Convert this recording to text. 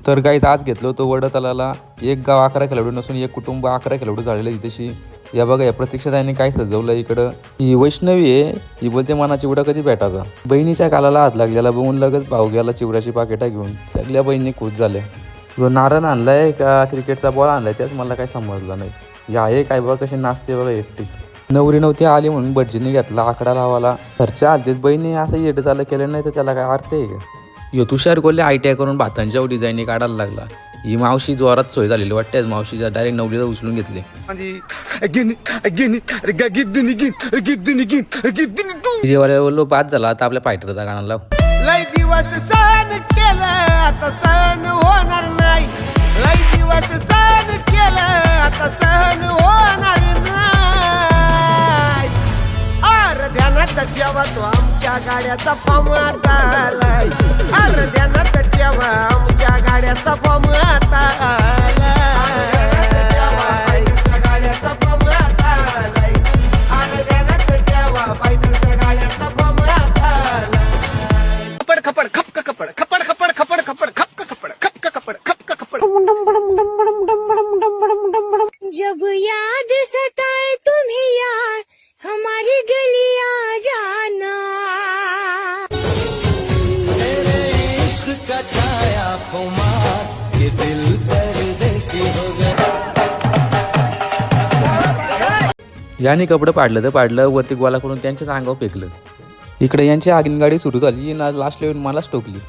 तर गाईज आज घेतलं होतं वडतलाला एक गाव 11 खेळाडू नसून एक कुटुंब 11 खेळाडू झालेलं आहे तशी. या बघा या प्रतीक्षाताईंनी काय सजवलं इकडं. ही वैष्णवी आहे, ही बोलते मना चिवडा कधी भेटायचा. बहिणीच्या गालाला हात लागलेला बघून लगेच भाऊ गेला चिवड्याची पाकिटा घेऊन. सगळ्या बहिणी खुश झाल्या. नारळ आणलाय का क्रिकेटचा बॉल आणलाय त्याच मला काही समजलं नाही. या आहे काय बघा कशी नाचते बघा एकटीच. नवरी नव्हती आली म्हणून भटजीने घेतला आकडा लावाला. घरच्या आलतेच बहिणी असं येडं चाललं केलं नाही तर त्याला काय अर्थ आहे का. यो तुषार कोल्हे ITI करून भातांच्या डिझाईन काढायला लागला. ही मावशी जोरात सोय झालेली वाटते. मावशीच्या डायरेक्ट नवरीला उचलून घेतले. जेवायला बोललो बाद झाला आता आपल्या फायटरचा गाणं लाव. लय दिवस सण केलं आता सण होणार नाही. लय दिवस सण केलं आता सण होणार नाही. आर ध्यानात जेव्हा तो आमच्या गाड्याचा फॉर्म आता आलाय. आर ध्यानात जेव्हा आमच्या गाड्याचा फॉर्म आता आलाय. गाड्याचा फॉर्म आता आलाय. आर ध्यानात जेव्हा बायकोच्या गाड्याचा फॉर्म आता आलाय. खपड खपड खपक खपड खपड खपड खपड खपड खपक खपड खपक खपड खपक खपड. जब याद सताए तुम्हें यार हमारी गलियां जाना. तेरे इश्क का छाया खुमार के दिल परदेसी हो गया. याने कपडे पाडलं तर पाडलं वरती गोला करून त्यांच्याच अंगावर फेकलं. इकडे यांची आगीन गाडी सुरू झाली ना लास्ट लेवून मलाच टोकली.